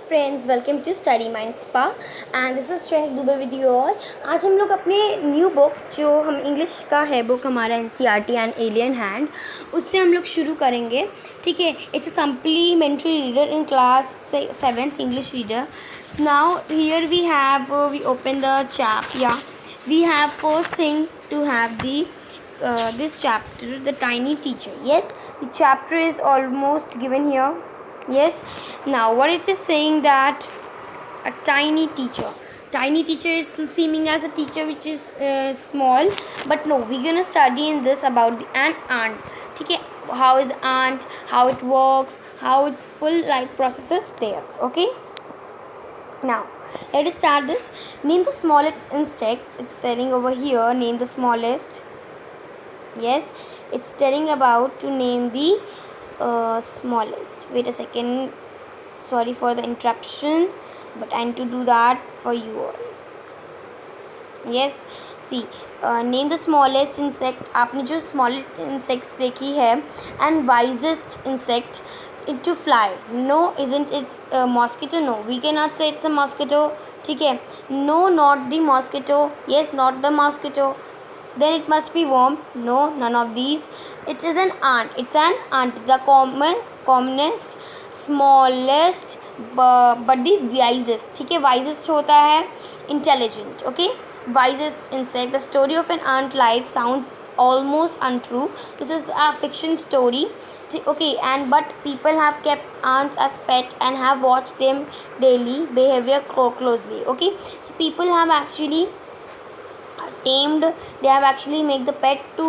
Friends, welcome to study mind spa and this is Shreya Dubey with you all. आज हम लोग अपने न्यू बुक जो हम इंग्लिश का है बुक हमारा एनसीईआरटी एंड एलियन हैंड, उससे हम लोग शुरू करेंगे। ठीक है, it's a supplementary reader in class 7th English reader. Now here we open the chap या we have first thing to have the this chapter, the tiny teacher. Yes, the chapter is almost given here. Yes, now what it is saying that a tiny teacher is seeming as a teacher which is small, but no, we're gonna study in this about an ant. Okay, how is ant, how it works, how its full life process is there. Okay, now let us start this. Name the smallest insects. It's telling over here, name the smallest. Yes, it's telling about to name the smallest. Wait a second, sorry for the interruption, but I need to do that for you all. Yes, see, name the smallest insect. आपने जो smallest insects देखी है, and wisest insect to fly. No, isn't it a mosquito? No, we cannot say it's a mosquito. ठीक है, no, not the mosquito. Yes, not the mosquito. Then it must be worm. No, none of these. It is an ant. It's an ant, the commonest, smallest, but the wisest. ठीक है, wisest होता है intelligent. Okay, wisest insect. The story of an ant life sounds almost untrue. This is a fiction story. Okay, and but people have kept ants as pet and have watched them daily behavior closely. Okay, so people have actually tamed, they have actually make the pet to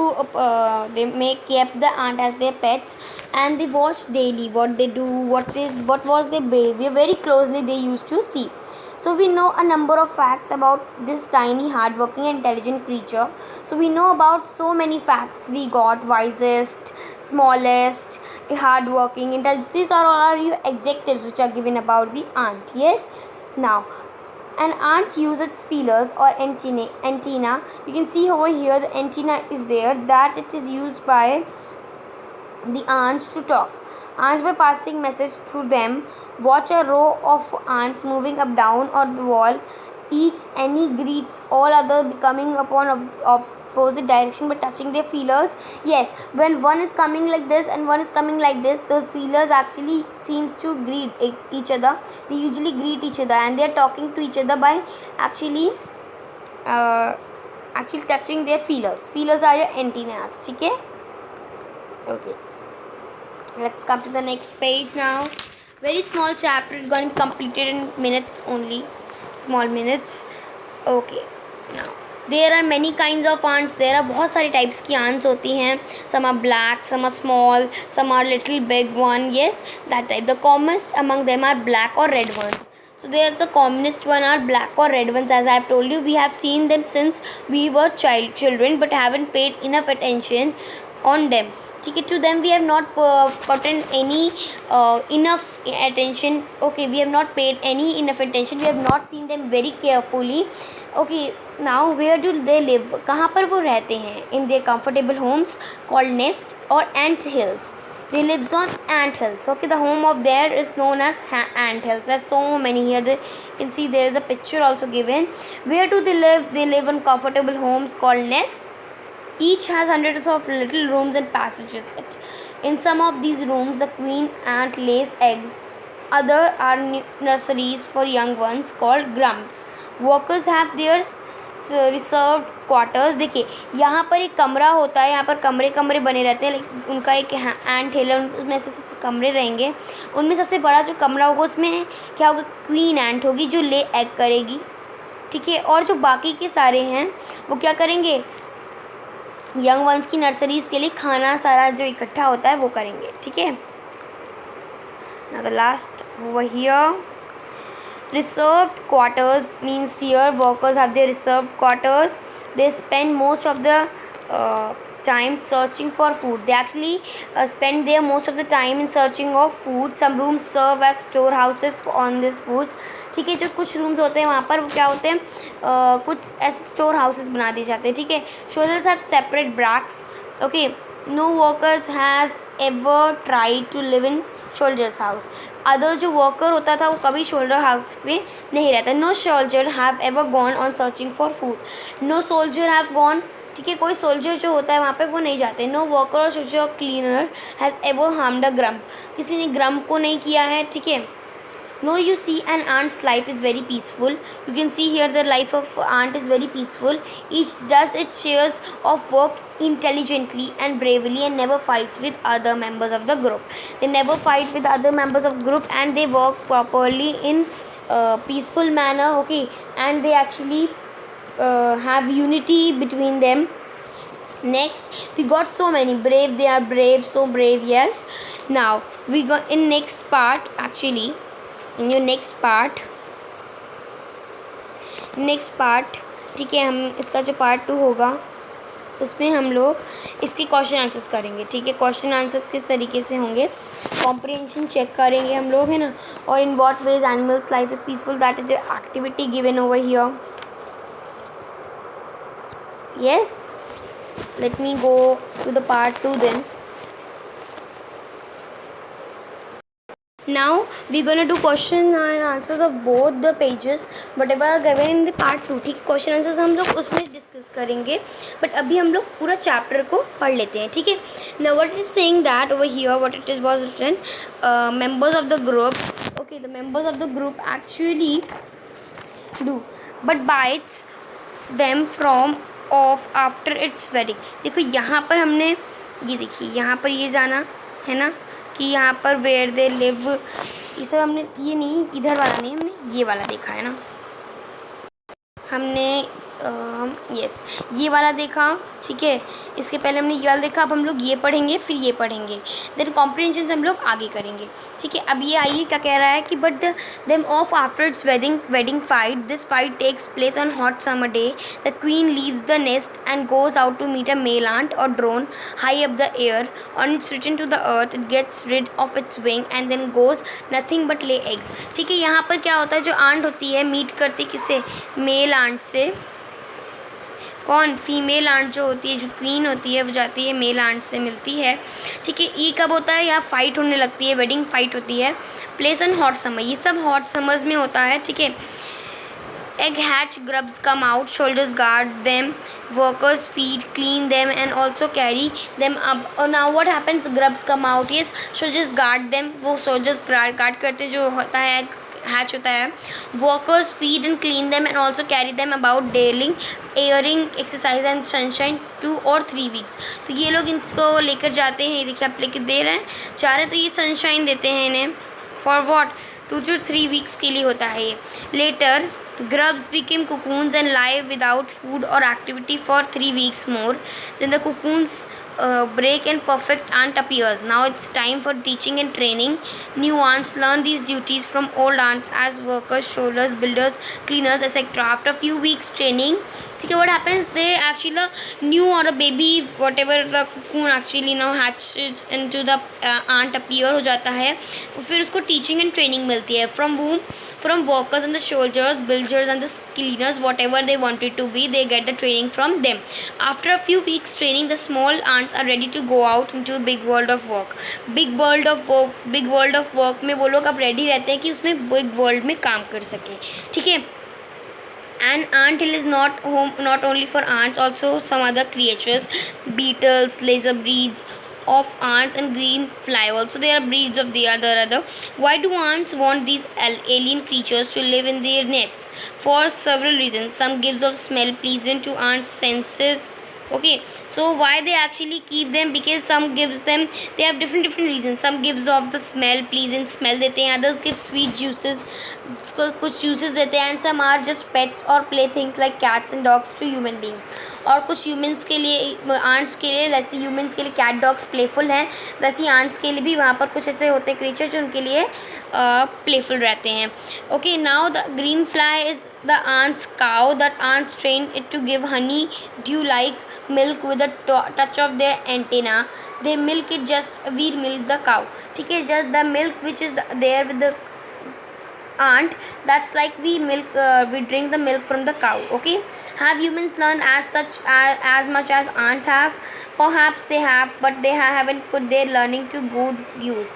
they make kept the ant as their pets, and they watch daily what they do, what was their behavior very closely they used to see. So we know a number of facts about this tiny hardworking intelligent creature. So we know about so many facts. We got wisest, smallest, hardworking, intelligent. These are all your adjectives which are given about the ant. Yes, now an ant uses its feelers or antenna. You can see over here the antenna is there, that it is used by the ants to talk. Ants by passing message through them. Watch a row of ants moving up down on the wall. Each any greets all other becoming upon opposite direction by touching their feelers. Yes, when one is coming like this and one is coming like this, those feelers actually seems to greet each other. They usually greet each other and they are talking to each other by actually touching their feelers. Feelers are your antennas. Okay, okay, let's come to the next page now. Very small chapter, it's going to be completed in minutes only, small minutes. Okay, now there are many kinds of ants. There are बहुत सारी types की ants होती हैं. Some are black, some are small, some are little big one. Yes, that type. The commonest among them are black or red ones. So there the commonest one are black or red ones. As I have told you, we have seen them since we were children, but haven't paid enough attention on them. ठीक है, to them we have not put in any enough attention. Okay, we have not paid any enough attention. We have not seen them very carefully. Okay, now where do they live? कहाँ पर वो रहते हैं? In their comfortable homes called nests or ant hills. They lives on ant hills. Okay, the home of there is known as ant hills. There's so many here. You can see there is a picture also given. Where do they live? They live in comfortable homes called nests. Each has hundreds of little rooms and passages. In some of these rooms, the queen ant lays eggs. Other are nurseries for young ones called grubs. Workers have their reserved quarters. देखिए, यहाँ पर एक कमरा होता है, यहाँ पर कमरे बने रहते हैं. उनका एक एंट हिल है, उसमें ऐसे कमरे रहेंगे. उनमें सबसे बड़ा जो कमरा होगा उसमें क्या होगा? क्वीन एंट होगी जो ले एग करेगी. ठीक है, और जो बाकी के सारे हैं वो क्या करेंगे? यंग वंस की नर्सरीज के लिए खाना सारा जो इकट्ठा होता है वो करेंगे. ठीक है, now the last over here. Reserved quarters means here workers have their reserved quarters. They spend most of the time searching for food. They actually spend their most of the time in searching of food. Some rooms serve as storehouses on these foods. ठीक है, जो कुछ rooms होते हैं वहाँ पर वो क्या होते हैं? कुछ ऐसे स्टोर हाउसेस बना दिए जाते हैं. ठीक है, soldiers have separate barracks. Okay, no workers has ever tried to live in soldiers house. Other जो वर्कर होता था वो कभी शोल्डर हाउस में नहीं रहता। No soldier have ever gone on searching for food, no soldier have gone, ठीक है, कोई सोल्जर जो होता है वहाँ पे वो नहीं जाते। नो वर्कर और सोल्जर और क्लीनर हैज़ एवर हार्म्ड अ ग्रम्प, किसी ने ग्रम्प को नहीं किया है, ठीक है। No, you see, an ant's life is very peaceful. You can see here the life of ant is very peaceful. Each does its shares of work intelligently and bravely and never fights with other members of the group. They never fight with other members of group and they work properly in peaceful manner, okay, and they actually have unity between them. Next we got so many brave, they are brave, so brave, yes. Now we got in next part, actually in your next part, ठीक है, हम इसका जो part 2 होगा उसमें हम लोग इसके क्वेश्चन आंसर्स करेंगे, ठीक है। क्वेश्चन आंसर्स किस तरीके से होंगे, कॉम्प्रिहेंशन चेक करेंगे हम लोग, है ना, और in what ways animals life is peaceful, that is activity given over here. yes, let me go to the part 2 then. Now we're gonna do question and answers of both the pages whatever are given in the part 2, ठीक है। Question answers हम लोग उसमें discuss करेंगे, but अभी हम लोग पूरा चैप्टर को पढ़ लेते हैं, ठीक है। Now what it is saying that over here what it is was written, members of the group, okay, the members of the group actually do but bites them from off after its wedding। देखो यहाँ पर हमने ये देखिए यहाँ पर ये जाना है ना कि यहाँ पर वेयर दे लिव, ये सब हमने ये नहीं, इधर वाला नहीं, हमने ये वाला देखा है ना, हमने यस ये वाला देखा, ठीक है। इसके पहले हमने ये वाला देखा, अब हम लोग ये पढ़ेंगे फिर ये पढ़ेंगे, देन कॉम्प्रिहेंशन हम लोग आगे करेंगे, ठीक है। अब ये आइए क्या कह रहा है कि but them of after its wedding fight, this fight takes place on hot summer day, the queen leaves the nest and goes out to meet a male ant और drone high up the air, on its return to the earth it gets rid of its wing and then goes nothing but lay eggs, ठीक है। यहाँ पर क्या होता है, जो aunt होती है मीट करती किससे, मेल आंट से, कौन, फीमेल आंट जो होती है, जो क्वीन होती है वो जाती है मेल आंट से मिलती है, ठीक है। ये कब होता है, यहाँ फाइट होने लगती है, वेडिंग फाइट होती है, प्लेस ऑन हॉट समर, ये सब हॉट समर्स में होता है, ठीक है। egg hatch, grubs come out, soldiers guard them, workers feed, clean them and also carry them up. और now what happens, grubs come out, yes, soldiers guard them, वो soldiers guard करते जो होता है हैच होता है, workers feed and clean them and also carry them about dealing airing exercise and sunshine 2 or 3 weeks। तो ये लोग इसको लेकर जाते हैं, देखिए आप लेकर दे रहे हैं, चाह रहे हैं, तो ये सनशाइन देते हैं इन्हें, फॉर वॉट, 2 to 3 weeks के लिए होता है ये। Later grubs became cocoons and lie without food or activity for 3 weeks more, then the cocoons break and perfect ant appears. Now it's time for teaching and training. New ants learn these duties from old ants as workers, shoulders, builders, cleaners, etc. After a few weeks training, ठीक है, what happens, they actually new or a baby whatever the cocoon actually now hatches into the ant appear हो जाता है, फिर उसको teaching and training मिलती है, from whom, from workers and the soldiers, builders and the cleaners, whatever they wanted to be, they get the training from them. After a few weeks training, the small ants are ready to go out into a big world of work. big world of work में वो लोग अब ready रहते हैं कि उसमें big world में काम कर सकें, ठीक है। An ant hill is not home not only for ants, also some other creatures, beetles, lesser breeds of ants and green fly, also there are breeds of the other. Why do ants want these alien creatures to live in their nets? For several reasons. Some gives of smell pleasant to ants senses, okay, so why they actually keep them, because some gives them, they have different reasons, some gives of the smell pleasant smell देते हैं, others give sweet juices, कुछ juices देते हैं, and some are just pets or playthings like cats and dogs to human beings, और कुछ humans के लिए, ants के लिए, जैसे humans के लिए cat dogs playful हैं, वैसे ants के लिए भी वहाँ पर कुछ ऐसे होते हैं creatures जो उनके लिए playful रहते हैं, okay। Now the green fly is the ant's cow, that ants train it to give honey dew like milk with a touch of their antenna, they milk it, just we milk the cow, ठीक है, just the milk which is there with the ant, that's like we milk, we drink the milk from the cow, okay। Have humans learned as much as ants have? Perhaps they have, but they haven't put their learning to good use,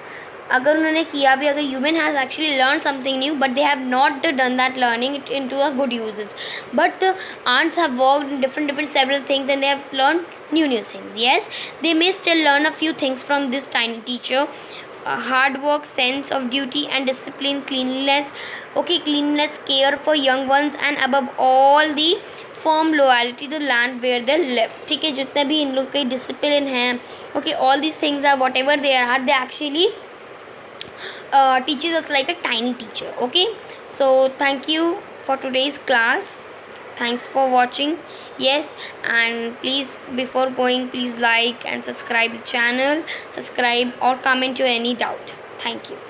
अगर उन्होंने किया भी, अगर human has actually learned something new but they have not done that learning it into a good uses, but the ants have worked in different several things and they have learned new things. Yes, they may still learn a few things from this tiny teacher. Hard work, sense of duty and discipline, cleanliness, okay, cleanliness, care for young ones, and above all the form loyalty to land where they live. ठीक है, जितने भी इन लोग के discipline हैं, okay, all these things are whatever they are, they actually teaches us like a tiny teacher. Okay, so thank you for today's class. Thanks for watching. Yes, and please, before going, please like and subscribe the channel, subscribe or comment your any doubt. Thank you.